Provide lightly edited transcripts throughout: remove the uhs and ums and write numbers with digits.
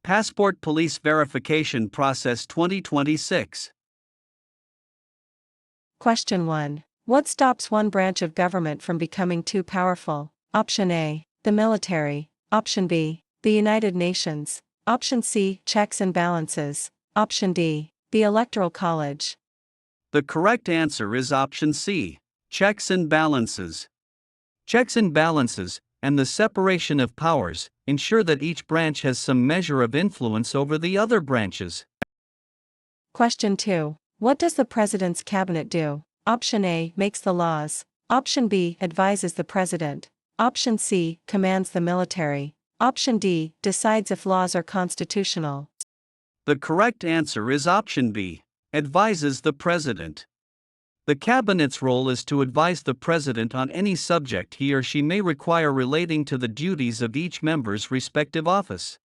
Passport Police Verification Process 2026. Question 1. What stops one branch of government from becoming too powerful? Option A. The military. Option B. The United Nations. Option C. Checks and balances. Option D. The Electoral College. The correct answer is option C, checks and balances. Checks and balances, and the separation of powers, ensure that each branch has some measure of influence over the other branches. Question 2. What does the President's Cabinet do? Option A. Makes the laws. Option B. Advises the President. Option C. Commands the military. Option D. Decides if laws are constitutional. The correct answer is option B, advises the President. The Cabinet's role is to advise the President on any subject he or she may require relating to the duties of each member's respective office.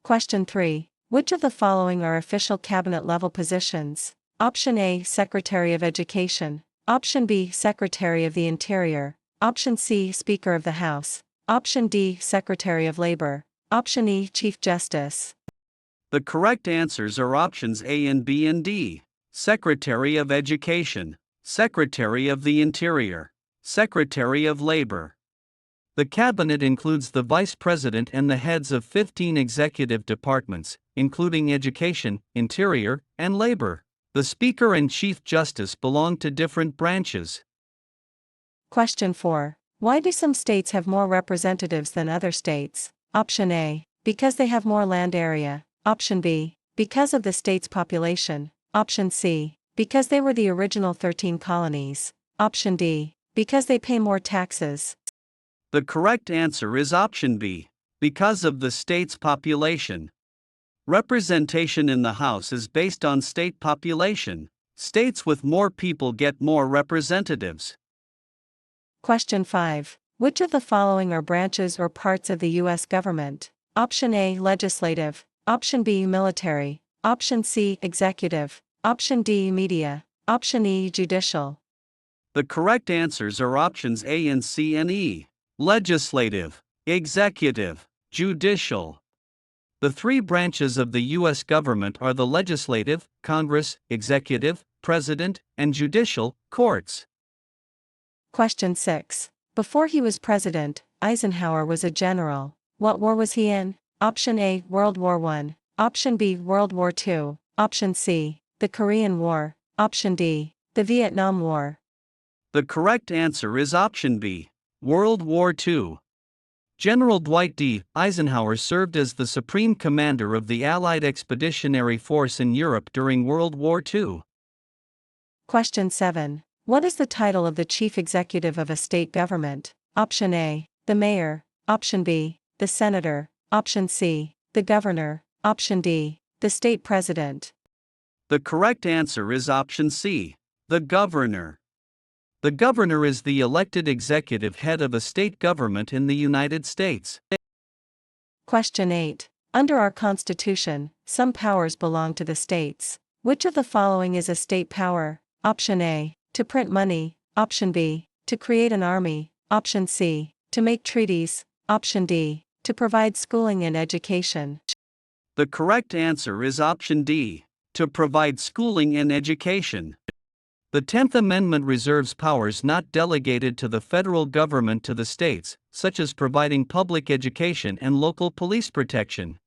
Question 3. Which of the following are official cabinet-level positions? Option A. Secretary of Education. Option B. Secretary of the Interior. Option C. Speaker of the House. Option D. Secretary of Labor. Option E. Chief Justice. The correct answers are options A and B and D. Secretary of Education, Secretary of the Interior, Secretary of Labor. The Cabinet includes the Vice President and the heads of 15 executive departments, including Education, Interior, and Labor. The Speaker and Chief Justice belong to different branches. Question 4. Why do some states have more representatives than other states? Option A. Because they have more land area. Option B. Because of the state's population. Option C. Because they were the original 13 colonies. Option D. Because they pay more taxes. The correct answer is option B, because of the state's population. Representation in the House is based on state population. States with more people get more representatives. Question 5. Which of the following are branches or parts of the U.S. government? Option A. Legislative. Option B. Military. Option C. Executive. Option D. Media. Option E. Judicial. The correct answers are options A and C and E. Legislative, executive, judicial. The three branches of the U.S. government are the legislative, Congress, executive, president, and judicial, courts. Question 6. Before he was president, Eisenhower was a general. What war was he in? Option A. World War I. Option B. World War II. Option C. The Korean War. Option D. The Vietnam War. The correct answer is option B, World War II. General Dwight D. Eisenhower served as the supreme commander of the Allied Expeditionary Force in Europe during World War II. Question 7. What is the title of the chief executive of a state government? Option A. The mayor. Option B. The senator. Option C. The governor. Option D. The state president. The correct answer is option C, the governor. The governor is the elected executive head of a state government in the United States. Question 8. Under our Constitution, some powers belong to the states. Which of the following is a state power? Option A. To print money. Option B. To create an army. Option C. To make treaties. Option D. To provide schooling and education. The correct answer is option D, to provide schooling and education. The 10th Amendment reserves powers not delegated to the federal government to the states, such as providing public education and local police protection.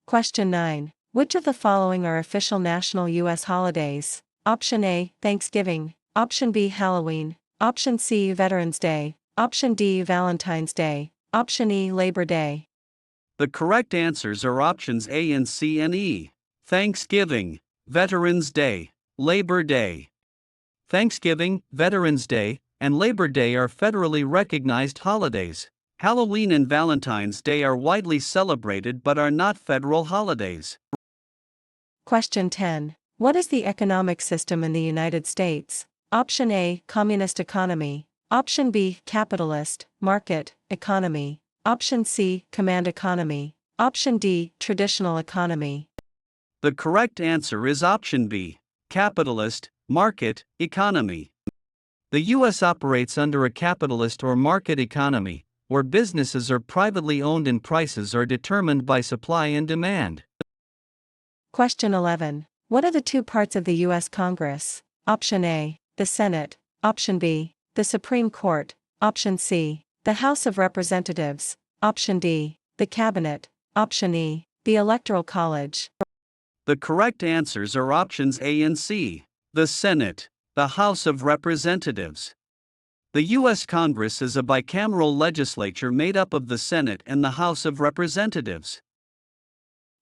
Question 9. Which of the following are official national U.S. holidays? Option A. Thanksgiving. Option B. Halloween. Option C. Veterans Day. Option D. Valentine's Day. Option E. Labor Day. The correct answers are options A and C and E. Thanksgiving, Veterans Day, Labor Day. Thanksgiving, Veterans Day, and Labor Day are federally recognized holidays. Halloween and Valentine's Day are widely celebrated but are not federal holidays. Question 10. What is the economic system in the United States? Option A. Communist economy. Option B. Capitalist, market, economy. Option C. Command economy. Option D. Traditional economy. The correct answer is option B, capitalist, market, economy. The U.S. operates under a capitalist or market economy, where businesses are privately owned and prices are determined by supply and demand. Question 11. What are the two parts of the U.S. Congress? Option A, the Senate. Option B, the Supreme Court. Option C, the House of Representatives. Option D, the Cabinet. Option E, the Electoral College. The correct answers are options A and C. The Senate, the House of Representatives. The U.S. Congress is a bicameral legislature made up of the Senate and the House of Representatives.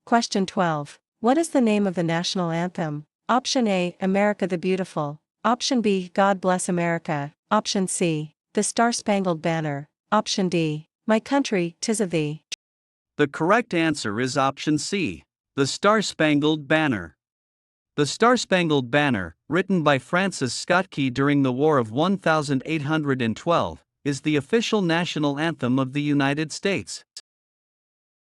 Question 12. What is the name of the national anthem? Option A, America the Beautiful. Option B, God Bless America. Option C, the Star-Spangled Banner. Option D, My Country, 'Tis of Thee. The correct answer is option C, the Star-Spangled Banner. The Star-Spangled Banner, written by Francis Scott Key during the War of 1812, is the official national anthem of the United States.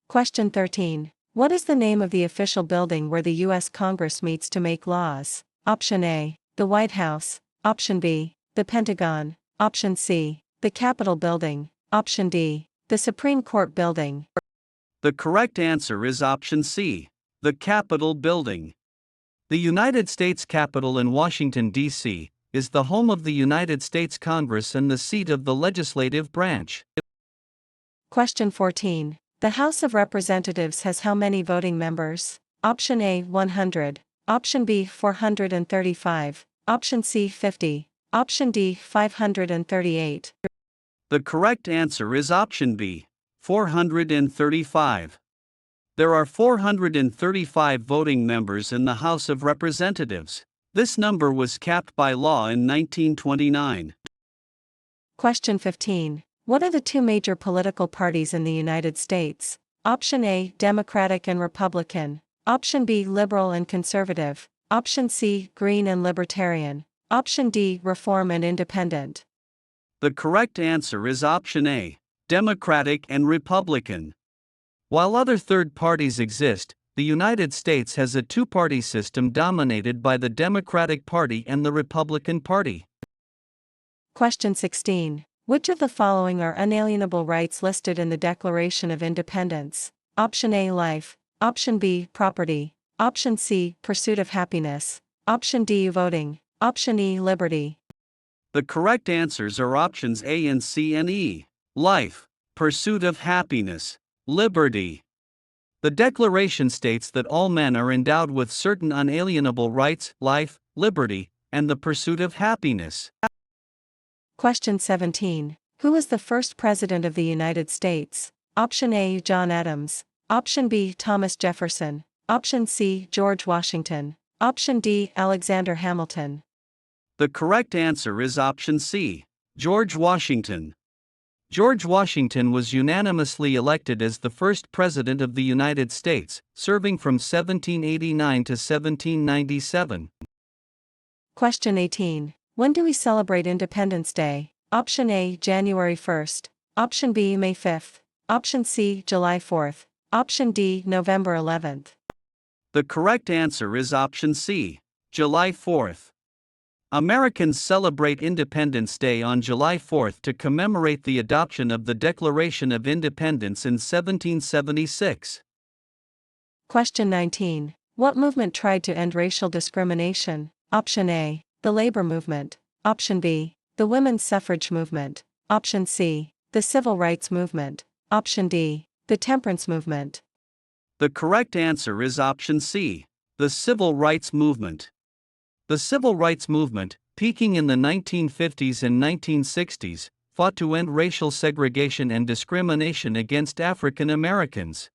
Question 13. What is the name of the official building where the U.S. Congress meets to make laws? Option A, the White House. Option B, the Pentagon. Option C, the Capitol Building. Option D, the Supreme Court Building. The correct answer is option C, the Capitol Building. The United States Capitol in Washington, D.C., is the home of the United States Congress and the seat of the legislative branch. Question 14. The House of Representatives has how many voting members? Option A, 100. Option B, 435. Option C, 50. Option D, 538. The correct answer is option B, 435. There are 435 voting members in the House of Representatives. This number was capped by law in 1929. Question 15. What are the two major political parties in the United States? Option A, Democratic and Republican. Option B, Liberal and Conservative. Option C, Green and Libertarian. Option D, Reform and Independent. The correct answer is option A, Democratic and Republican. While other third parties exist, the United States has a two-party system dominated by the Democratic Party and the Republican Party. Question 16. Which of the following are unalienable rights listed in the Declaration of Independence? Option A, life. Option B, property. Option C, pursuit of happiness. Option D, voting. Option E, liberty. The correct answers are options A and C and E. Life, pursuit of happiness, liberty. The Declaration states that all men are endowed with certain unalienable rights, life, liberty, and the pursuit of happiness. Question 17. Who was the first President of the United States? Option A, John Adams. Option B, Thomas Jefferson. Option C, George Washington. Option D, Alexander Hamilton. The correct answer is option C, George Washington. George Washington was unanimously elected as the first President of the United States, serving from 1789 to 1797. Question 18. When do we celebrate Independence Day? Option A, January 1st. Option B, May 5th. Option C, July 4th. Option D, November 11th. The correct answer is option C, July 4th. Americans celebrate Independence Day on July 4th to commemorate the adoption of the Declaration of Independence in 1776. Question 19. What movement tried to end racial discrimination? Option A, the labor movement. Option B, the women's suffrage movement. Option C, the civil rights movement. Option D, the temperance movement. The correct answer is option C, the civil rights movement. The civil rights movement, peaking in the 1950s and 1960s, fought to end racial segregation and discrimination against African Americans.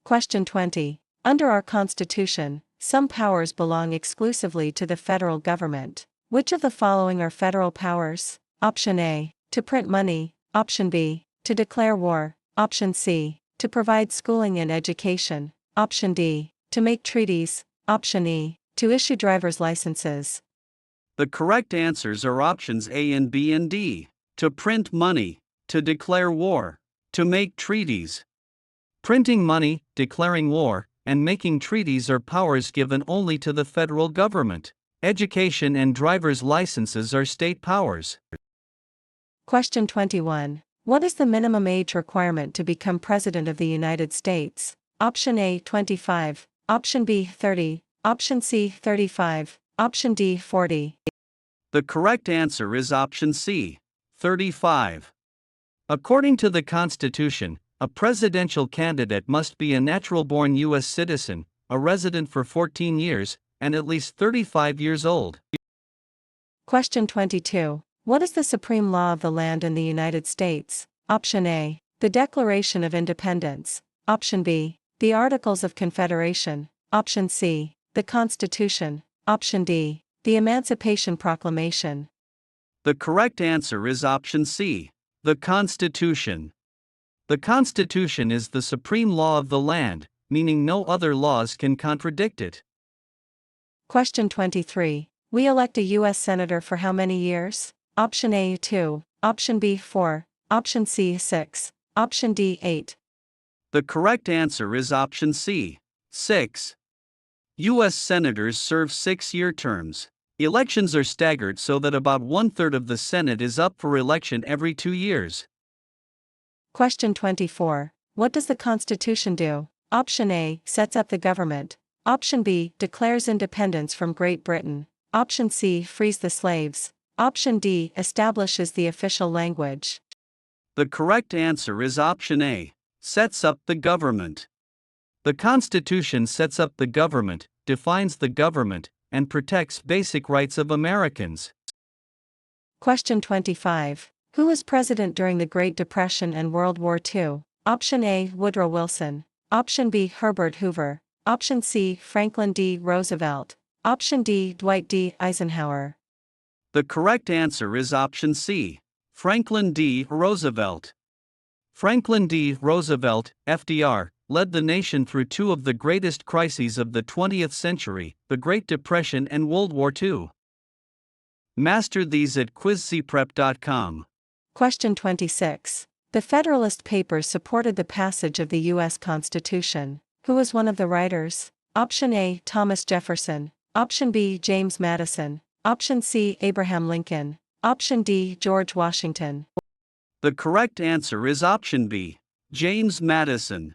Question 20. Under our Constitution, some powers belong exclusively to the federal government. Which of the following are federal powers? Option A, to print money. Option B, to declare war. Option C, to provide schooling and education. Option D, to make treaties. Option E, to issue driver's licenses. The correct answers are options A and B and D. To print money, to declare war, to make treaties. Printing money, declaring war, and making treaties are powers given only to the federal government. Education and driver's licenses are state powers. Question 21. What is the minimum age requirement to become President of the United States? Option A 25, Option B 30, Option C 35, Option D 40. The correct answer is option C, 35. According to the Constitution, a presidential candidate must be a natural-born U.S. citizen, a resident for 14 years, and at least 35 years old. Question 22. What is the supreme law of the land in the United States? Option A. The Declaration of Independence. Option B. The Articles of Confederation. Option C. The Constitution. Option D. The Emancipation Proclamation. The correct answer is option C, the Constitution. The Constitution is the supreme law of the land, meaning no other laws can contradict it. Question 23. We elect a U.S. Senator for how many years? Option A 2, Option B 4, Option C 6, Option D 8. The correct answer is option C, 6. U.S. Senators serve 6-year terms. Elections are staggered so that about 1/3 of the Senate is up for election every 2 years. Question 24. What does the Constitution do? Option A. Sets up the government. Option B. Declares independence from Great Britain. Option C. Frees the slaves. Option D. Establishes the official language. The correct answer is option A, sets up the government. The Constitution sets up the government, defines the government, and protects basic rights of Americans. Question 25. Who was president during the Great Depression and World War II? Option A. Woodrow Wilson. Option B. Herbert Hoover. Option C. Franklin D. Roosevelt. Option D. Dwight D. Eisenhower. The correct answer is option C, Franklin D. Roosevelt. Franklin D. Roosevelt, FDR, led the nation through two of the greatest crises of the 20th century, the Great Depression and World War II. Master these at quizcprep.com. Question 26. The Federalist Papers supported the passage of the U.S. Constitution. Who was one of the writers? Option A. Thomas Jefferson. Option B. James Madison. Option C. Abraham Lincoln. Option D. George Washington. The correct answer is option B, James Madison.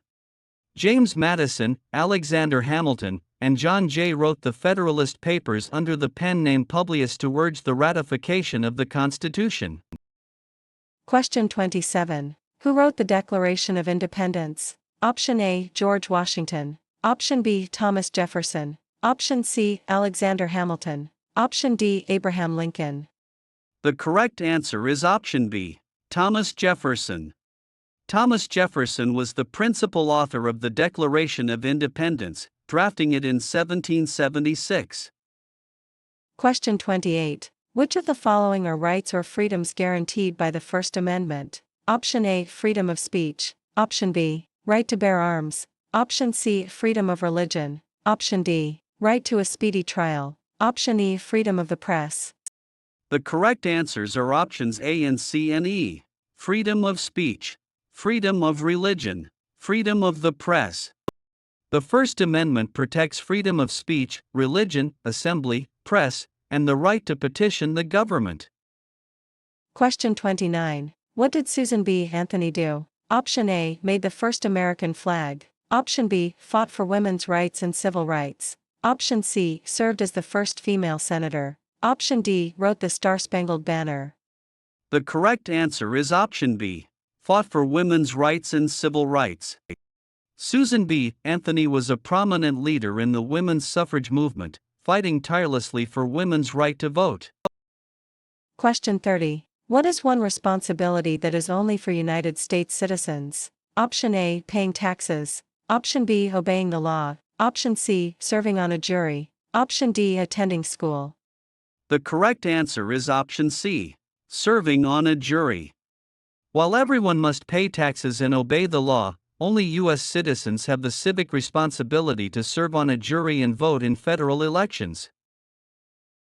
James Madison, Alexander Hamilton, and John Jay wrote the Federalist Papers under the pen name Publius to urge the ratification of the Constitution. Question 27. Who wrote the Declaration of Independence? Option A. George Washington. Option B. Thomas Jefferson. Option C. Alexander Hamilton. Option D. Abraham Lincoln. The correct answer is option B, Thomas Jefferson. Thomas Jefferson was the principal author of the Declaration of Independence, drafting it in 1776. Question 28. Which of the following are rights or freedoms guaranteed by the First Amendment? Option A. Freedom of speech. Option B. Right to bear arms. Option C. Freedom of religion. Option D. Right to a speedy trial. Option E. Freedom of the press. The correct answers are options A and C and E. Freedom of speech, freedom of religion, freedom of the press. The First Amendment protects freedom of speech, religion, assembly, press, and the right to petition the government. Question 29. What did Susan B. Anthony do? Option A. Made the first American flag. Option B. Fought for women's rights and civil rights. Option C. Served as the first female senator. Option D. Wrote the Star-Spangled Banner. The correct answer is option B, fought for women's rights and civil rights. Susan B. Anthony was a prominent leader in the women's suffrage movement, fighting tirelessly for women's right to vote. Question 30. What is one responsibility that is only for United States citizens? Option A. Paying taxes. Option B. Obeying the law. Option C. Serving on a jury. Option D. Attending school. The correct answer is option C, serving on a jury. While everyone must pay taxes and obey the law, only U.S. citizens have the civic responsibility to serve on a jury and vote in federal elections.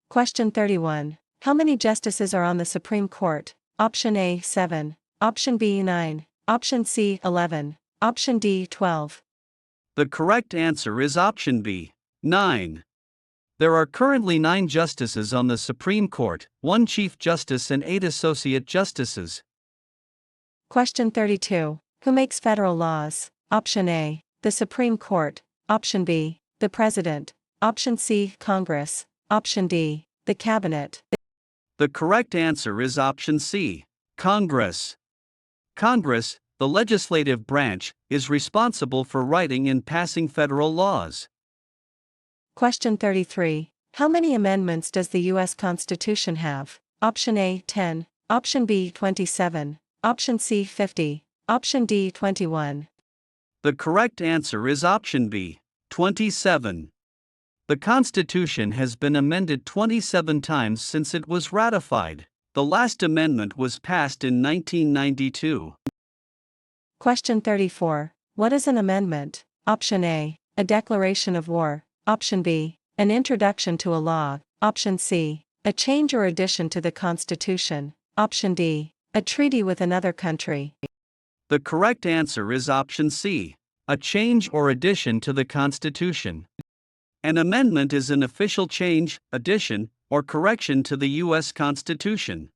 Question 31. How many justices are on the Supreme Court? Option A. 7. Option B. 9. Option C. 11. Option D. 12. The correct answer is option B, 9. There are currently 9 justices on the Supreme Court, 1 Chief Justice and 8 Associate Justices. Question 32. Who makes federal laws? Option A, the Supreme Court. Option B, the President. Option C, Congress. Option D, the Cabinet. The correct answer is option C, Congress. Congress, the legislative branch, is responsible for writing and passing federal laws. Question 33. How many amendments does the U.S. Constitution have? Option A, 10. Option B, 27. Option C, 50. Option D, 21. The correct answer is option B, 27. The Constitution has been amended 27 times since it was ratified. The last amendment was passed in 1992. Question 34. What is an amendment? Option A, a declaration of war. Option B, an introduction to a law. Option C, a change or addition to the Constitution. Option D, a treaty with another country. The correct answer is option C, a change or addition to the Constitution. An amendment is an official change, addition, or correction to the U.S. Constitution.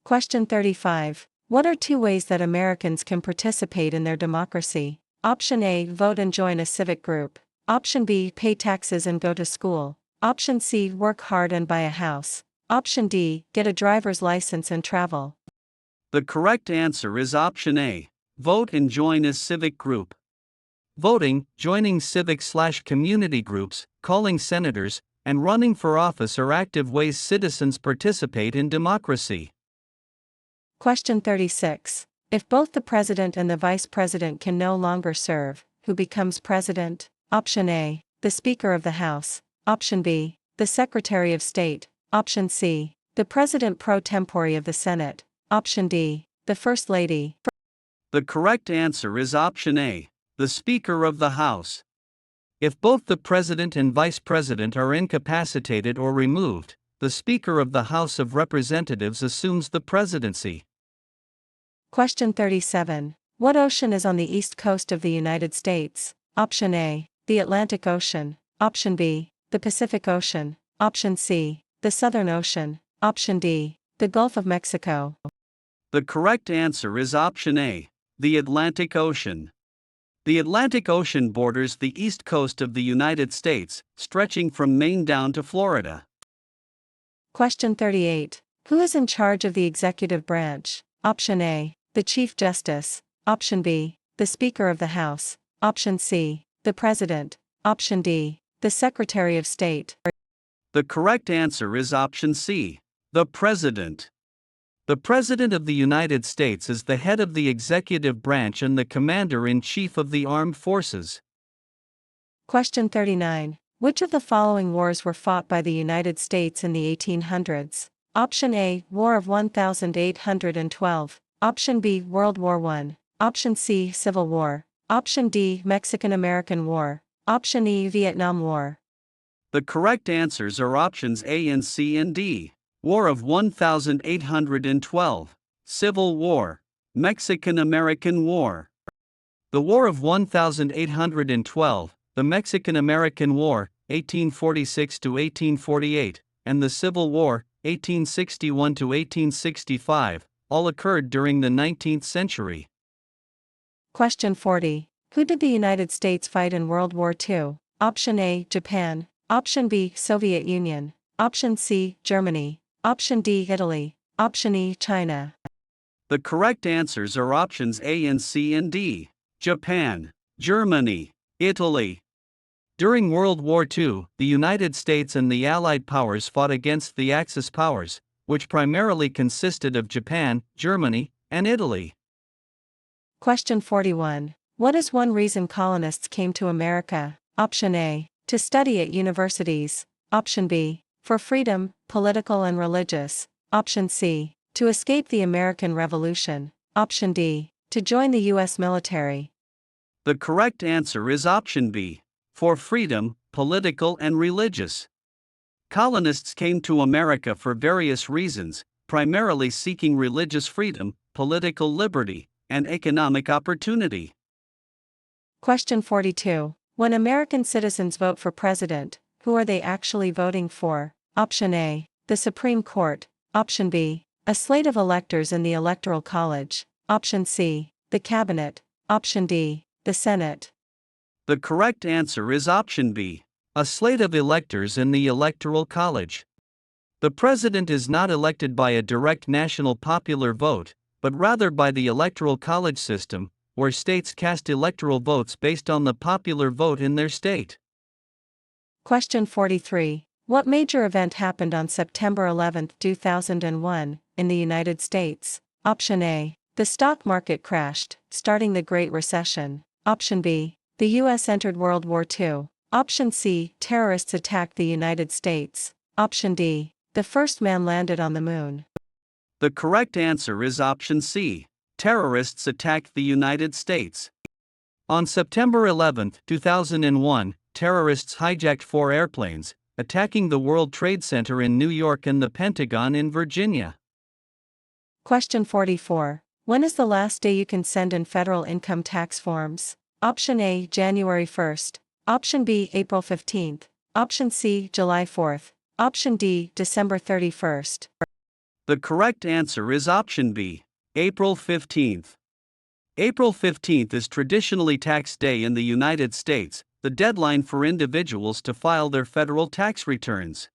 Question 35. What are two ways that Americans can participate in their democracy? Option A, vote and join a civic group. Option B, pay taxes and go to school. Option C, work hard and buy a house. Option D, get a driver's license and travel. The correct answer is option A, vote and join a civic group. Voting, joining civic/community groups, calling senators, and running for office are active ways citizens participate in democracy. Question 36. If both the president and the vice president can no longer serve, who becomes president? Option A, the Speaker of the House. Option B, the Secretary of State. Option C, the President pro tempore of the Senate. Option D, the First Lady. The correct answer is option A, the Speaker of the House. If both the President and Vice President are incapacitated or removed, the Speaker of the House of Representatives assumes the presidency. Question 37. What ocean is on the east coast of the United States? Option A, the Atlantic Ocean. Option B, the Pacific Ocean. Option C, the Southern Ocean. Option D, the Gulf of Mexico. The correct answer is option A, the Atlantic Ocean. The Atlantic Ocean borders the east coast of the United States, stretching from Maine down to Florida. Question 38. Who is in charge of the executive branch? Option A, the Chief Justice. Option B, the Speaker of the House. Option C, the President. Option D, the Secretary of State. The correct answer is option C, the President. The President of the United States is the head of the executive branch and the Commander-in-Chief of the Armed Forces. Question 39. Which of the following wars were fought by the United States in the 1800s? Option A, War of 1812. Option B, World War I. Option C, Civil War. Option D, Mexican-American War. Option E, Vietnam War. The correct answers are options A and C and D. War of 1812, Civil War, Mexican-American War. The War of 1812, the Mexican-American War, 1846 to 1848, and the Civil War, 1861 to 1865, all occurred during the 19th century. Question 40. Who did the United States fight in World War II? Option A, Japan. Option B, Soviet Union. Option C, Germany. Option D, Italy. Option E, China. The correct answers are options A and C and D. Japan, Germany, Italy. During World War II, the United States and the Allied powers fought against the Axis powers, which primarily consisted of Japan, Germany, and Italy. Question 41. What is one reason colonists came to America? Option A, to study at universities. Option B, for freedom, political and religious. Option C, to escape the American Revolution. Option D, to join the U.S. military. The correct answer is option B, for freedom, political and religious. Colonists came to America for various reasons, primarily seeking religious freedom, political liberty, and economic opportunity. Question 42. When American citizens vote for president, who are they actually voting for? Option A, the Supreme Court. Option B, a slate of electors in the Electoral College. Option C, the Cabinet. Option D, the Senate. The correct answer is option B, a slate of electors in the Electoral College. The president is not elected by a direct national popular vote, but rather by the Electoral College system, where states cast electoral votes based on the popular vote in their state. Question 43. What major event happened on September 11, 2001, in the United States? Option A. The stock market crashed, starting the Great Recession. Option B. The U.S. entered World War II. Option C. Terrorists attacked the United States. Option D. The first man landed on the moon. The correct answer is option C. Terrorists attacked the United States. On September 11, 2001, terrorists hijacked 4 airplanes, attacking the World Trade Center in New York and the Pentagon in Virginia. Question 44. When is the last day you can send in federal income tax forms? Option A. January 1st. Option B. April 15th. Option C. July 4th. Option D. December 31st. The correct answer is option B. April 15th. April 15th is traditionally tax day in the United States, the deadline for individuals to file their federal tax returns.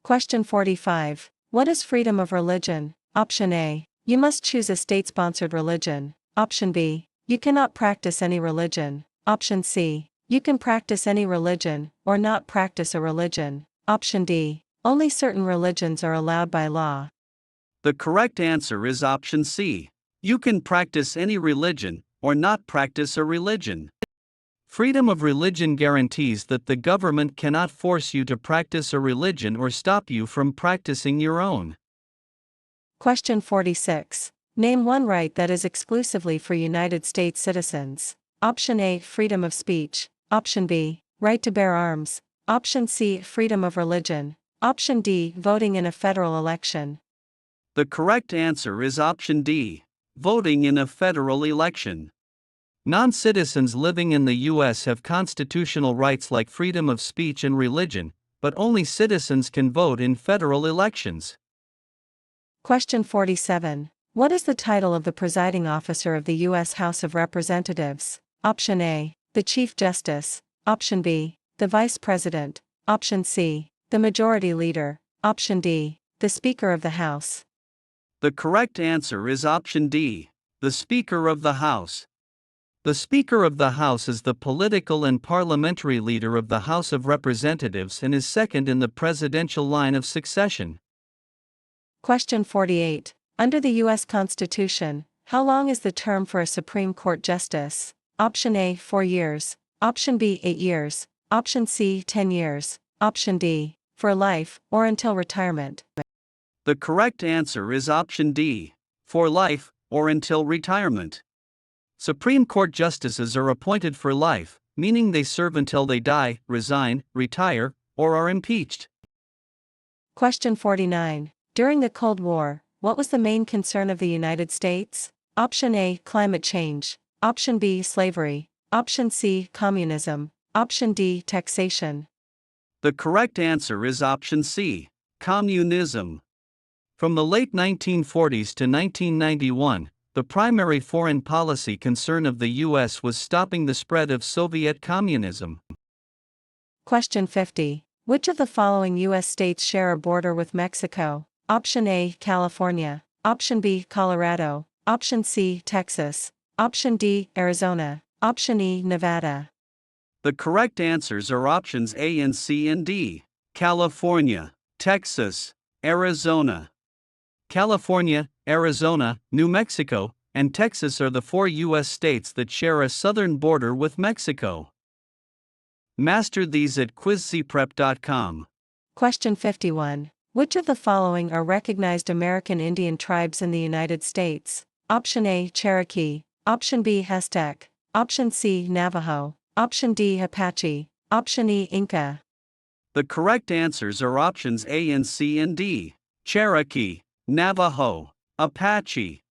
Question 45. What is freedom of religion? Option A. You must choose a state-sponsored religion. Option B. You cannot practice any religion. Option C. You can practice any religion, or not practice a religion. Option D. Only certain religions are allowed by law. The correct answer is option C. You can practice any religion, or not practice a religion. Freedom of religion guarantees that the government cannot force you to practice a religion or stop you from practicing your own. Question 46. Name one right that is exclusively for United States citizens. Option A. Freedom of speech. Option B. Right to bear arms. Option C. Freedom of religion. Option D. Voting in a federal election. The correct answer is option D. Voting in a federal election. Non-citizens living in the U.S. have constitutional rights like freedom of speech and religion, but only citizens can vote in federal elections. Question 47. What is the title of the presiding officer of the U.S. House of Representatives? Option A. The Chief Justice. Option B. The Vice President. Option C. The Majority Leader. Option D. The Speaker of the House. The correct answer is option D. The Speaker of the House. The Speaker of the House is the political and parliamentary leader of the House of Representatives and is second in the presidential line of succession. Question 48. Under the U.S. Constitution, how long is the term for a Supreme Court justice? Option A. 4 years. Option B. 8 years. Option C. 10 years. Option D. For life, or until retirement. The correct answer is option D. For life, or until retirement. Supreme Court justices are appointed for life, meaning they serve until they die, resign, retire, or are impeached. Question 49. During the Cold War, what was the main concern of the United States? Option A. Climate change. Option B. Slavery. Option C. Communism. Option D. Taxation. The correct answer is option C. Communism. From the late 1940s to 1991, the primary foreign policy concern of the U.S. was stopping the spread of Soviet communism. Question 50. Which of the following U.S. states share a border with Mexico? Option A. California. Option B. Colorado. Option C. Texas. Option D. Arizona. Option E. Nevada. The correct answers are options A and C and D. California, Texas, Arizona. California, Arizona, New Mexico, and Texas are the 4 U.S. states that share a southern border with Mexico. Master these at quizcprep.com. Question 51. Which of the following are recognized American Indian tribes in the United States? Option A. Cherokee. Option B. Aztec. Option C. Navajo. Option D. Apache. Option E. Inca. The correct answers are options A and C and D. Cherokee, Navajo, Apache.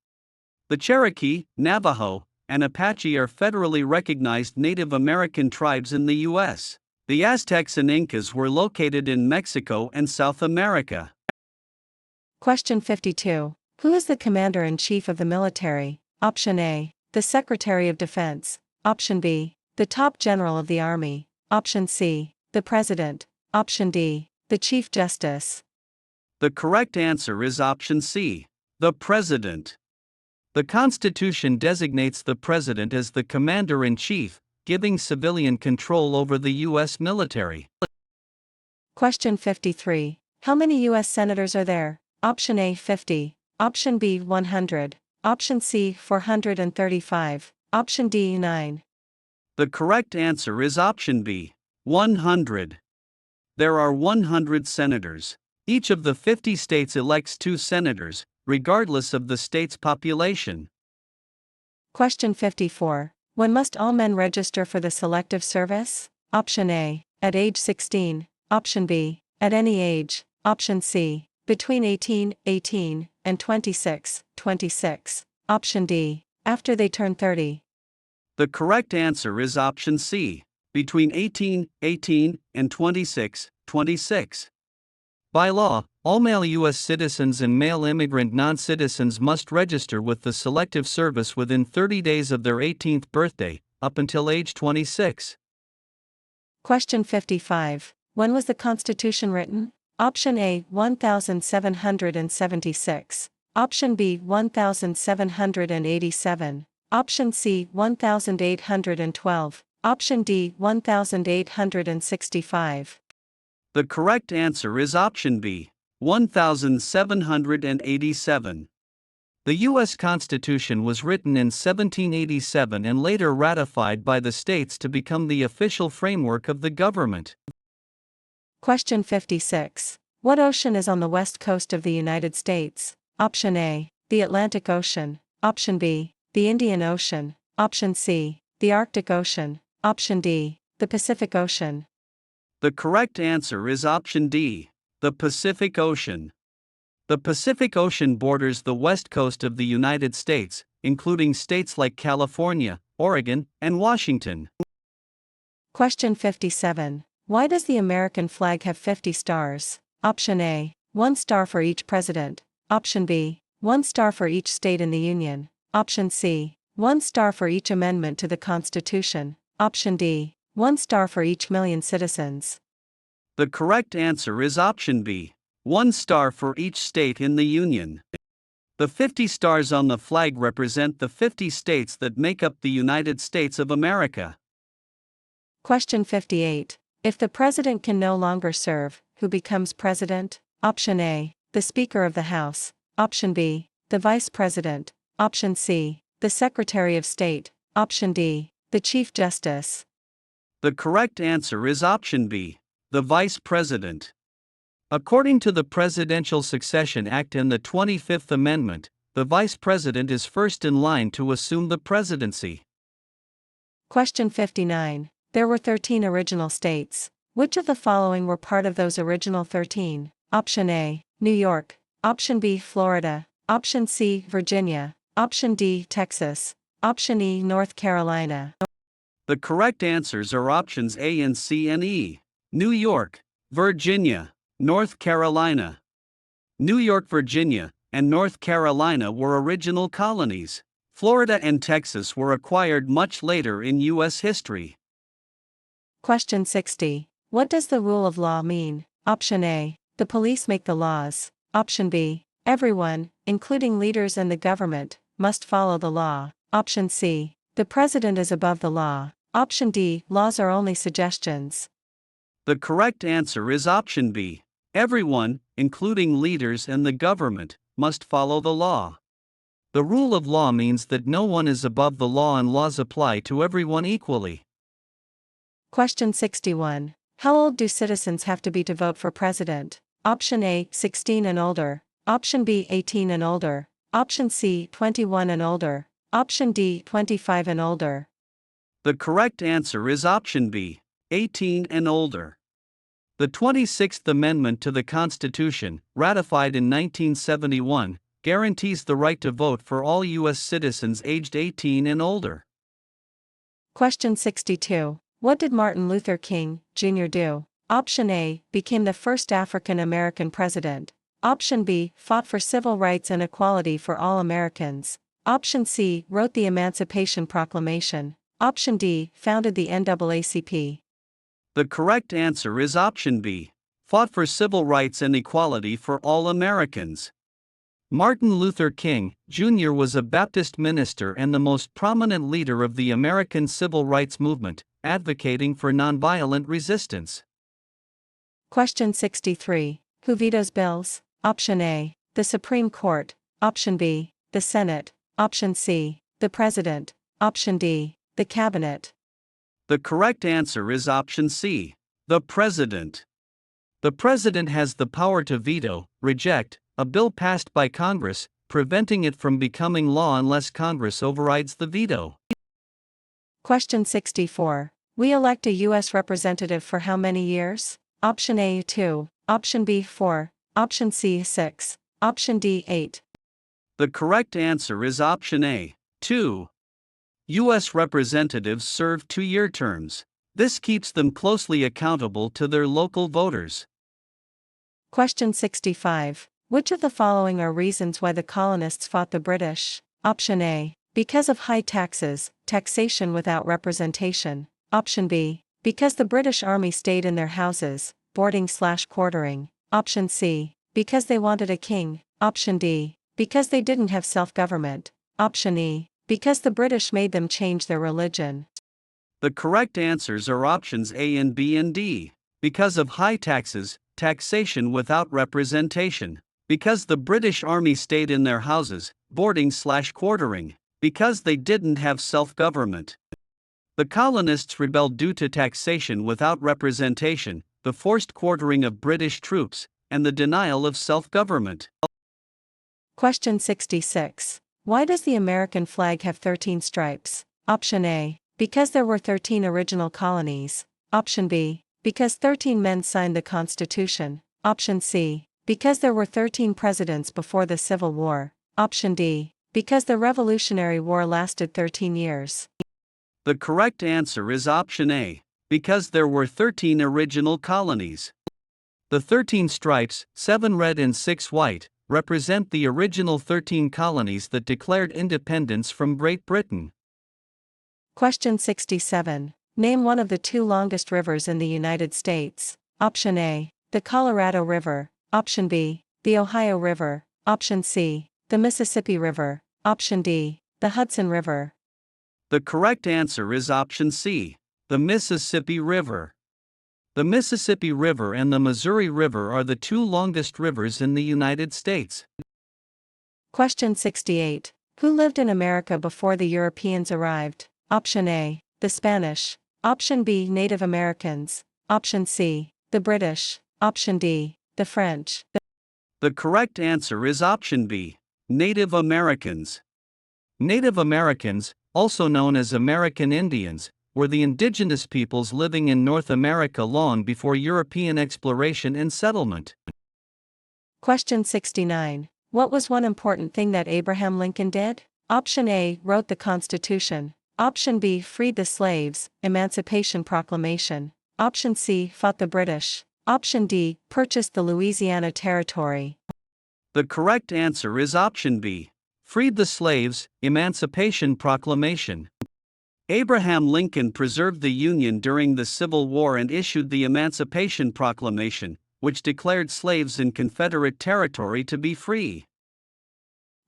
The Cherokee, Navajo, and Apache are federally recognized Native American tribes in the U.S. The Aztecs and Incas were located in Mexico and South America. Question 52. Who is the Commander-in-Chief of the military? Option A, the Secretary of Defense. Option B, the top general of the Army. Option C, the President. Option D, the Chief Justice. The correct answer is option C, the President. The Constitution designates the President as the Commander-in-Chief, giving civilian control over the U.S. military. Question 53. How many U.S. Senators are there? Option A 50, Option B 100, Option C 435, Option D 9. The correct answer is option B, 100. There are 100 senators. Each of the 50 states elects 2 senators, regardless of the state's population. Question 54. When must all men register for the Selective Service? Option A, at age 16, Option B, at any age, Option C, between 18 and 26, Option D, after they turn 30. The correct answer is option C, between 18 and 26. By law, all male U.S. citizens and male immigrant non-citizens must register with the Selective Service within 30 days of their 18th birthday, up until age 26. Question 55. When was the Constitution written? Option A 1776, Option B 1787, Option C 1812, Option D 1865. The correct answer is option B, 1787. The U.S. Constitution was written in 1787 and later ratified by the states to become the official framework of the government. Question 56. What ocean is on the west coast of the United States? Option A, the Atlantic Ocean. Option B, the Indian Ocean. Option C, the Arctic Ocean. Option D, the Pacific Ocean. The correct answer is option D, the Pacific Ocean. The Pacific Ocean borders the west coast of the United States, including states like California, Oregon, and Washington. Question 57. Why does the American flag have 50 stars? Option A, 1 star for each president. Option B, 1 star for each state in the Union. Option C, 1 star for each amendment to the Constitution. Option D, 1 star for each million citizens. The correct answer is option B, 1 star for each state in the Union. The 50 stars on the flag represent the 50 states that make up the United States of America. Question 58. If the president can no longer serve, who becomes president? Option A, the Speaker of the House. Option B, the Vice President. Option C, the Secretary of State. Option D, the Chief Justice. The correct answer is option B, the Vice President. According to the Presidential Succession Act and the 25th Amendment, the Vice President is first in line to assume the presidency. Question 59. There were 13 original states. Which of the following were part of those original 13? Option A, New York. Option B, Florida. Option C, Virginia. Option D, Texas. Option E, North Carolina. The correct answers are options A and C and E. New York, Virginia, North Carolina. New York, Virginia, and North Carolina were original colonies. Florida and Texas were acquired much later in U.S. history. Question 60. What does the rule of law mean? Option A, the police make the laws. Option B, everyone, including leaders and the government, must follow the law. Option C, the president is above the law. Option D, laws are only suggestions. The correct answer is option B. Everyone, including leaders and the government, must follow the law. The rule of law means that no one is above the law and laws apply to everyone equally. Question 61. How old do citizens have to be to vote for president? Option A, 16 and older. Option B, 18 and older. Option C, 21 and older. Option D, 25 and older. The correct answer is option B, 18 and older. The 26th Amendment to the Constitution, ratified in 1971, guarantees the right to vote for all U.S. citizens aged 18 and older. Question 62. What did Martin Luther King, Jr. do? Option A, became the first African American president. Option B, fought for civil rights and equality for all Americans. Option C, wrote the Emancipation Proclamation. Option D, founded the NAACP. The correct answer is option B. Fought for civil rights and equality for all Americans. Martin Luther King, Jr. was a Baptist minister and the most prominent leader of the American civil rights movement, advocating for nonviolent resistance. Question 63. Who vetoes bills? Option A, the Supreme Court. Option B, the Senate. Option C, the President. Option D, the Cabinet. The correct answer is option C, the President. The President has the power to veto, reject, a bill passed by Congress, preventing it from becoming law unless Congress overrides the veto. Question 64. We elect a U.S. representative for how many years? Option A, 2. Option B, 4. Option C, 6. Option D, 8. The correct answer is option A, 2. U.S. representatives serve 2-year terms. This keeps them closely accountable to their local voters. Question 65. Which of the following are reasons why the colonists fought the British? Option A, because of high taxes, taxation without representation. Option B, because the British Army stayed in their houses, boarding/quartering. Option C, because they wanted a king. Option D, because they didn't have self-government. Option E, because the British made them change their religion. The correct answers are options A and B and D. Because of high taxes, taxation without representation. Because the British Army stayed in their houses, boarding/quartering. Because they didn't have self-government. The colonists rebelled due to taxation without representation, the forced quartering of British troops, and the denial of self-government. Question 66. Why does the American flag have 13 stripes? Option A, because there were 13 original colonies. Option B, because 13 men signed the Constitution. Option C, because there were 13 presidents before the Civil War. Option D, because the Revolutionary War lasted 13 years. The correct answer is option A, because there were 13 original colonies. The 13 stripes, 7 red and 6 white, represent the original 13 colonies that declared independence from Great Britain. Question 67. Name one of the 2 longest rivers in the United States. Option A, the Colorado River. Option B, the Ohio River. Option C, the Mississippi River. Option D, the Hudson River. The correct answer is option C, the Mississippi River. The Mississippi River and the Missouri River are the 2 longest rivers in the United States. Question 68. Who lived in America before the Europeans arrived? Option A, the Spanish. Option B, Native Americans. Option C, the British. Option D, the French. The correct answer is option B, Native Americans. Native Americans, also known as American Indians, were the indigenous peoples living in North America long before European exploration and settlement. Question 69. What was one important thing that Abraham Lincoln did? Option A, wrote the Constitution. Option B, freed the slaves, Emancipation Proclamation. Option C, fought the British. Option D, purchased the Louisiana Territory. The correct answer is option B, freed the slaves, Emancipation Proclamation. Abraham Lincoln preserved the Union during the Civil War and issued the Emancipation Proclamation, which declared slaves in Confederate territory to be free.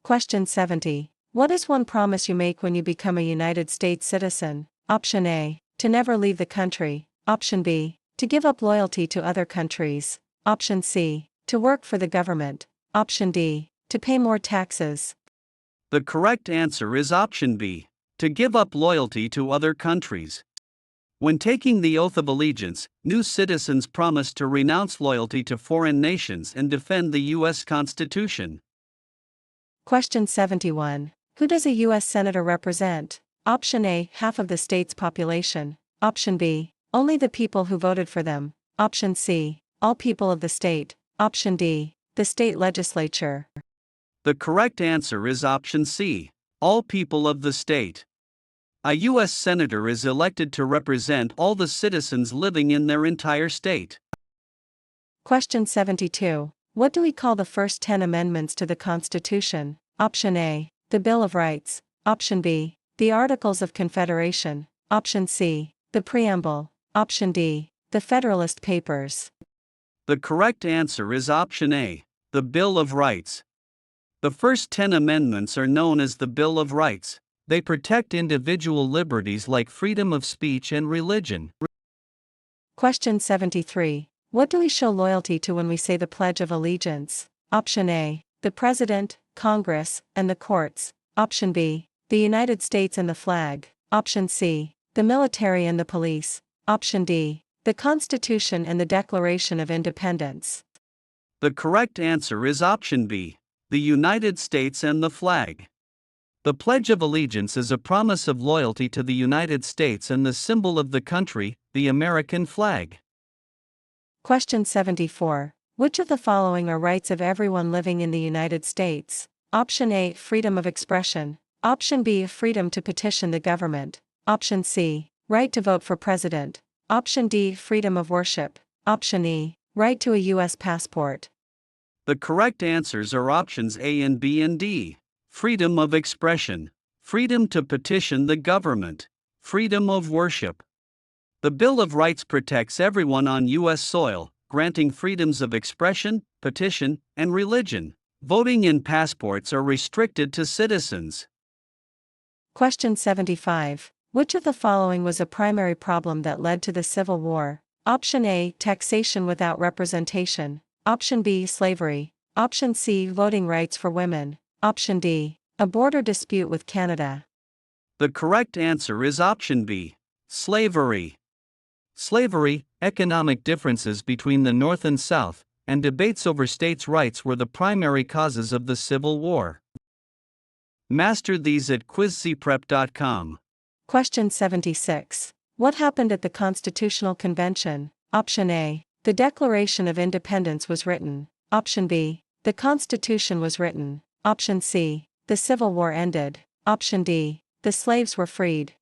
Question 70. What is one promise you make when you become a United States citizen? Option A, to never leave the country. Option B, to give up loyalty to other countries. Option C, to work for the government. Option D, to pay more taxes. The correct answer is option B, to give up loyalty to other countries. When taking the oath of allegiance, new citizens promise to renounce loyalty to foreign nations and defend the U.S. Constitution. Question 71. Who does a U.S. Senator represent? Option A, half of the state's population. Option B, only the people who voted for them. Option C, all people of the state. Option D, the state legislature. The correct answer is option C, all people of the state. A U.S. Senator is elected to represent all the citizens living in their entire state. Question 72. What do we call the first 10 amendments to the Constitution? Option A, the Bill of Rights. Option B, the Articles of Confederation. Option C, the Preamble. Option D, the Federalist Papers. The correct answer is option A, the Bill of Rights. The first 10 amendments are known as the Bill of Rights. They protect individual liberties like freedom of speech and religion. Question 73. What do we show loyalty to when we say the Pledge of Allegiance? Option A, the President, Congress, and the courts. Option B, the United States and the flag. Option C, the military and the police. Option D, the Constitution and the Declaration of Independence. The correct answer is option B, the United States and the flag. The Pledge of Allegiance is a promise of loyalty to the United States and the symbol of the country, the American flag. Question 74. Which of the following are rights of everyone living in the United States? Option A, freedom of expression. Option B, freedom to petition the government. Option C, right to vote for president. Option D, freedom of worship. Option E, right to a U.S. passport. The correct answers are options A and B and D. Freedom of expression, freedom to petition the government, freedom of worship. The Bill of Rights protects everyone on U.S. soil, granting freedoms of expression, petition, and religion. Voting in passports are restricted to citizens. Question 75. Which of the following was a primary problem that led to the Civil War? Option A, taxation without representation. Option B, slavery. Option C, voting rights for women. Option D, a border dispute with Canada. The correct answer is option B, slavery. Slavery, economic differences between the North and South, and debates over states' rights were the primary causes of the Civil War. Master these at quizcprep.com. Question 76. What happened at the Constitutional Convention? Option A, the Declaration of Independence was written. Option B, the Constitution was written. Option C, the Civil War ended. Option D, the slaves were freed.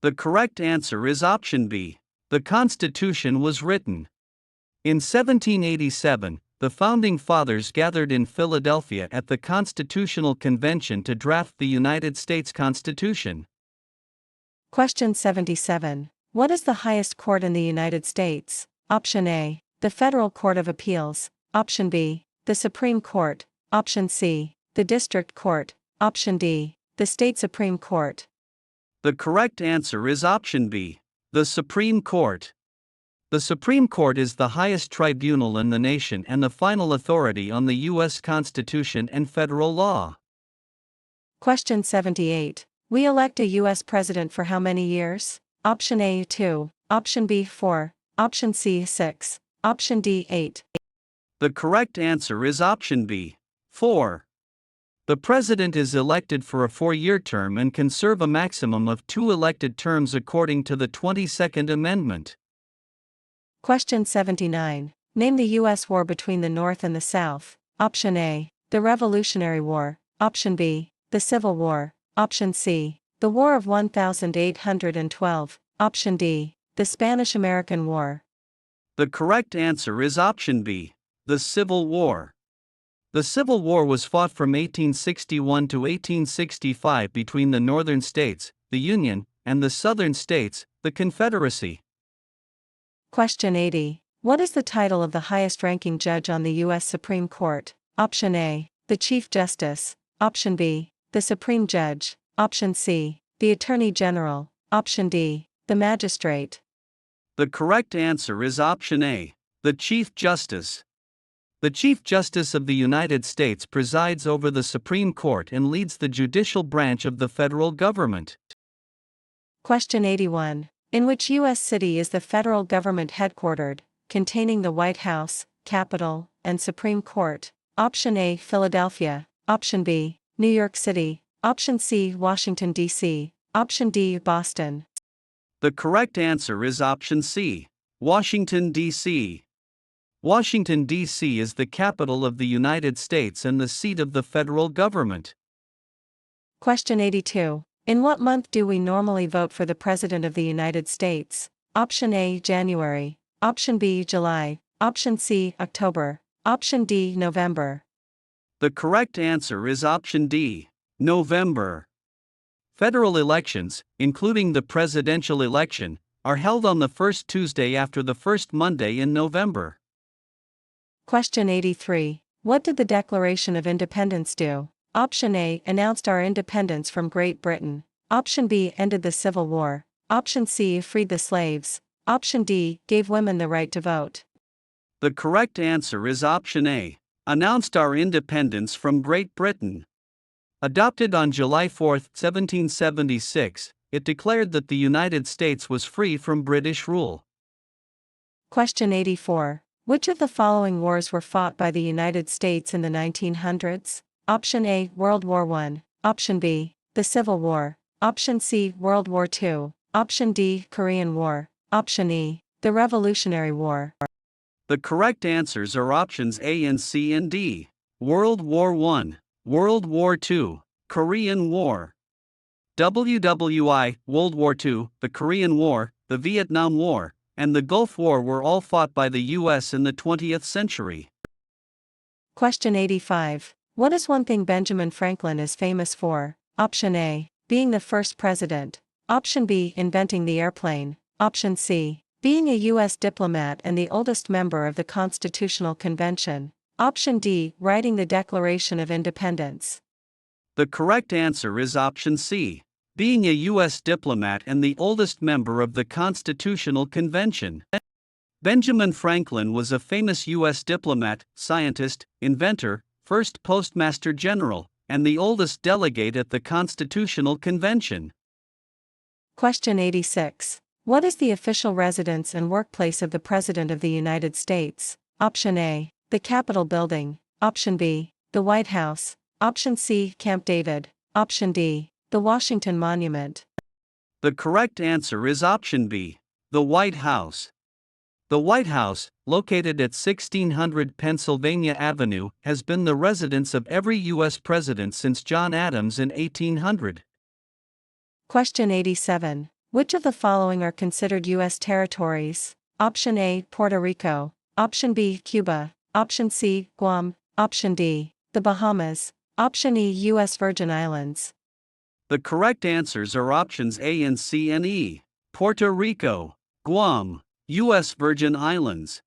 The correct answer is option B, the Constitution was written. In 1787, the Founding Fathers gathered in Philadelphia at the Constitutional Convention to draft the United States Constitution. Question 77. What is the highest court in the United States? Option A, the Federal Court of Appeals. Option B, the Supreme Court. Option C, the District Court. Option D, the State Supreme Court. The correct answer is option B, the Supreme Court. The Supreme Court is the highest tribunal in the nation and the final authority on the U.S. Constitution and federal law. Question 78. We elect a U.S. president for how many years? Option A, 2. Option B, 4. Option C, 6. Option D, 8. The correct answer is option B, 4. The president is elected for a 4-year term and can serve a maximum of 2 elected terms according to the 22nd Amendment. Question 79. Name the U.S. war between the North and the South. Option A, the Revolutionary War. Option B, the Civil War. Option C, the War of 1812. Option D, the Spanish-American War. The correct answer is option B, the Civil War. The Civil War was fought from 1861 to 1865 between the Northern states, the Union, and the Southern states, the Confederacy. Question 80. What is the title of the highest-ranking judge on the U.S. Supreme Court? Option A, the Chief Justice. Option B, the Supreme Judge. Option C, the Attorney General. Option D, the Magistrate. The correct answer is option A, the Chief Justice. The Chief Justice of the United States presides over the Supreme Court and leads the judicial branch of the federal government. Question 81. In which U.S. city is the federal government headquartered, containing the White House, Capitol, and Supreme Court? Option A, Philadelphia. Option B, New York City. Option C, Washington, D.C. Option D, Boston. The correct answer is option C, Washington, D.C. Washington, D.C. is the capital of the United States and the seat of the federal government. Question 82. In what month do we normally vote for the President of the United States? Option A, January. Option B, July. Option C, October. Option D, November. The correct answer is option D, November. Federal elections, including the presidential election, are held on the first Tuesday after the first Monday in November. Question 83. What did the Declaration of Independence do? Option A, announced our independence from Great Britain. Option B, ended the Civil War. Option C, freed the slaves. Option D, gave women the right to vote. The correct answer is option A, announced our independence from Great Britain. Adopted on July 4, 1776, it declared that the United States was free from British rule. Question 84. Which of the following wars were fought by the United States in the 1900s? Option A, World War I. Option B, the Civil War. Option C, World War II. Option D, Korean War. Option E, the Revolutionary War. The correct answers are options A and C and D. World War I, World War II, Korean War. WWI, World War II, the Korean War, the Vietnam War, and the Gulf War were all fought by the U.S. in the 20th century. Question 85. What is one thing Benjamin Franklin is famous for? Option A, being the first president. Option B, inventing the airplane. Option C, being a U.S. diplomat and the oldest member of the Constitutional Convention. Option D, writing the Declaration of Independence. The correct answer is option C, being a U.S. diplomat and the oldest member of the Constitutional Convention. Benjamin Franklin was a famous U.S. diplomat, scientist, inventor, first Postmaster General, and the oldest delegate at the Constitutional Convention. Question 86. What is the official residence and workplace of the President of the United States? Option A, the Capitol Building. Option B, the White House. Option C, Camp David. Option D, the Washington Monument. The correct answer is option B, the White House. The White House, located at 1600 Pennsylvania Avenue, has been the residence of every U.S. president since John Adams in 1800. Question 87. Which of the following are considered U.S. territories? Option A, Puerto Rico. Option B, Cuba. Option C, Guam. Option D, the Bahamas. Option E, U.S. Virgin Islands. The correct answers are options A and C and E. Puerto Rico, Guam, U.S. Virgin Islands.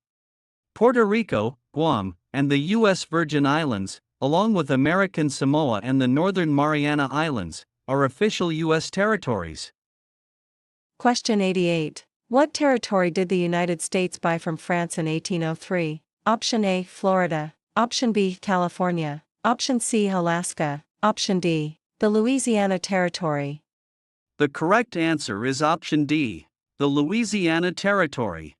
Puerto Rico, Guam, and the U.S. Virgin Islands, along with American Samoa and the Northern Mariana Islands, are official U.S. territories. Question 88. What territory did the United States buy from France in 1803? Option A, Florida. Option B, California. Option C, Alaska. Option D, the Louisiana Territory. The correct answer is option D, the Louisiana Territory.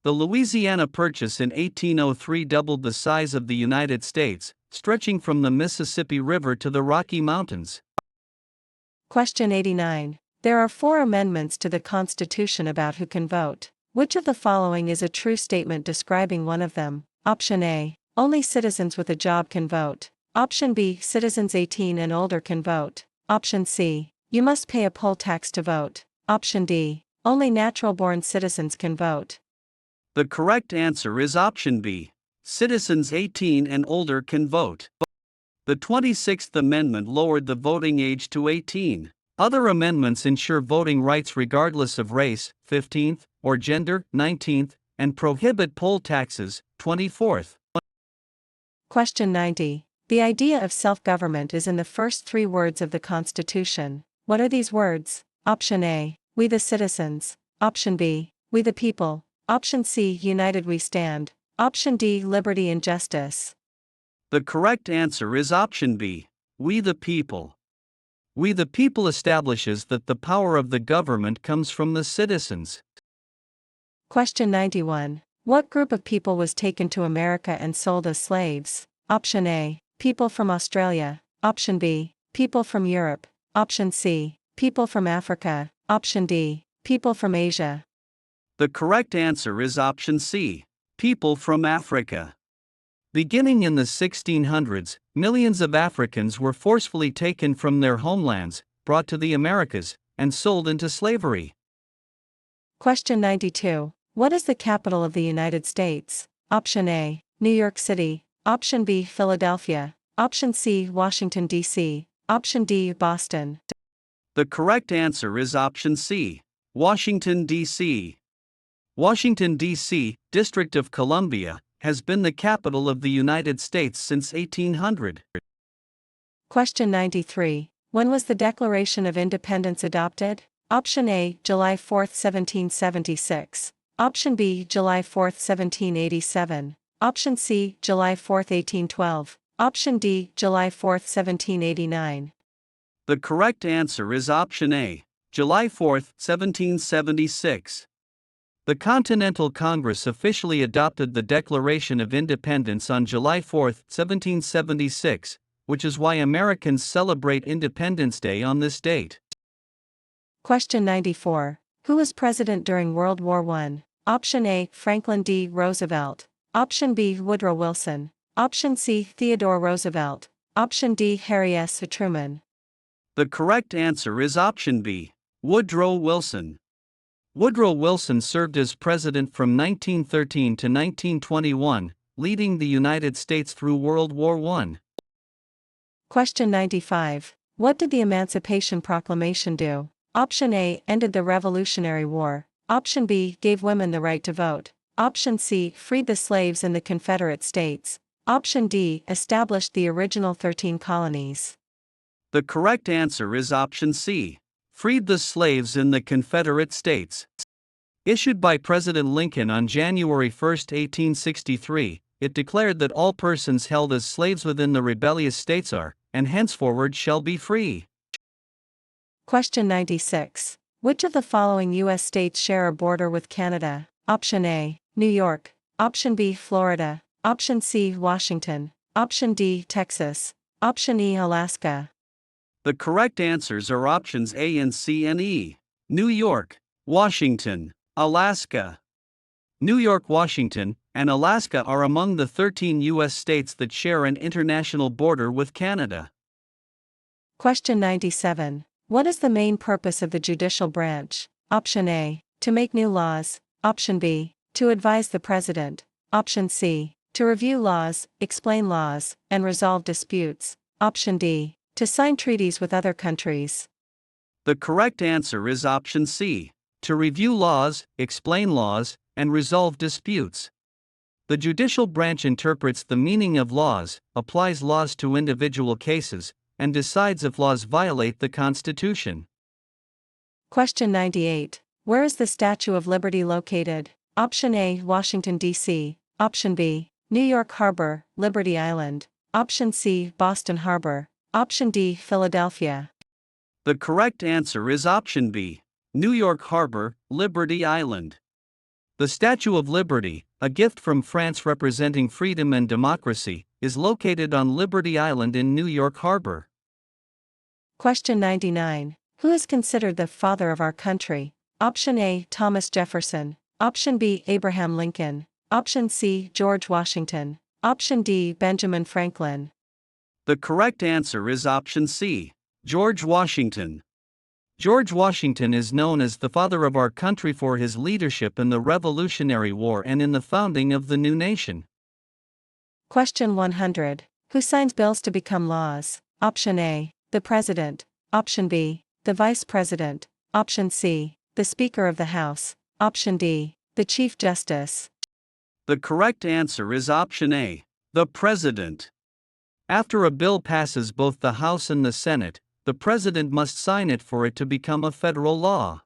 The Louisiana Purchase in 1803 doubled the size of the United States, stretching from the Mississippi River to the Rocky Mountains. Question 89. There are 4 amendments to the Constitution about who can vote. Which of the following is a true statement describing one of them? Option A, only citizens with a job can vote. Option B, citizens 18 and older can vote. Option C, you must pay a poll tax to vote. Option D, only natural-born citizens can vote. The correct answer is option B, citizens 18 and older can vote. The 26th Amendment lowered the voting age to 18. Other amendments ensure voting rights regardless of race, 15th, or gender, 19th, and prohibit poll taxes, 24th. Question 90. The idea of self-government is in the first 3 words of the Constitution. What are these words? Option A, we the citizens. Option B, we the people. Option C, united we stand. Option D, liberty and justice. The correct answer is option B, we the people. We the people establishes that the power of the government comes from the citizens. Question 91. What group of people was taken to America and sold as slaves? Option A, people from Australia. Option B, people from Europe. Option C, people from Africa. Option D, people from Asia. The correct answer is option C, people from Africa. Beginning in the 1600s, millions of Africans were forcefully taken from their homelands, brought to the Americas, and sold into slavery. Question 92. What is the capital of the United States? Option A, New York City. Option B, Philadelphia. Option C, Washington, D.C. Option D, Boston. The correct answer is option C, Washington, D.C. Washington, D.C., District of Columbia, has been the capital of the United States since 1800. Question 93. When was the Declaration of Independence adopted? Option A, July 4, 1776. Option B, July 4, 1787. Option C, July 4, 1812. Option D, July 4, 1789. The correct answer is option A, July 4, 1776. The Continental Congress officially adopted the Declaration of Independence on July 4, 1776, which is why Americans celebrate Independence Day on this date. Question 94. Who was president during World War I? Option A, Franklin D. Roosevelt. Option B, Woodrow Wilson. Option C, Theodore Roosevelt. Option D, Harry S. Truman. The correct answer is option B, Woodrow Wilson. Woodrow Wilson served as president from 1913 to 1921, leading the United States through World War I. Question 95. What did the Emancipation Proclamation do? Option A, ended the Revolutionary War. Option B, gave women the right to vote. Option C, freed the slaves in the Confederate States. Option D, established the original 13 colonies. The correct answer is option C, freed the slaves in the Confederate States. Issued by President Lincoln on January 1, 1863, it declared that all persons held as slaves within the rebellious states are, and henceforward shall be free. Question 96. Which of the following U.S. states share a border with Canada? Option A, New York. Option B, Florida. Option C, Washington. Option D, Texas. Option E, Alaska. The correct answers are options A and C and E. New York, Washington, Alaska. New York, Washington, and Alaska are among the 13 U.S. states that share an international border with Canada. Question 97. What is the main purpose of the judicial branch? Option A, to make new laws. Option B, to advise the president. Option C, to review laws, explain laws, and resolve disputes. Option D, to sign treaties with other countries. The correct answer is option C, to review laws, explain laws, and resolve disputes. The judicial branch interprets the meaning of laws, applies laws to individual cases, and decides if laws violate the Constitution. Question 98. Where is the Statue of Liberty located? Option A, Washington, D.C. Option B, New York Harbor, Liberty Island. Option C, Boston Harbor. Option D, Philadelphia. The correct answer is option B, New York Harbor, Liberty Island. The Statue of Liberty, a gift from France representing freedom and democracy, is located on Liberty Island in New York Harbor. Question 99. Who is considered the father of our country? Option A, Thomas Jefferson. Option B, Abraham Lincoln. Option C, George Washington. Option D, Benjamin Franklin. The correct answer is option C, George Washington. George Washington is known as the father of our country for his leadership in the Revolutionary War and in the founding of the new nation. Question 100. Who signs bills to become laws? Option A, the President. Option B, the Vice President. Option C, the Speaker of the House. Option D, the Chief Justice. The correct answer is option A, the President. After a bill passes both the House and the Senate, the President must sign it for it to become a federal law.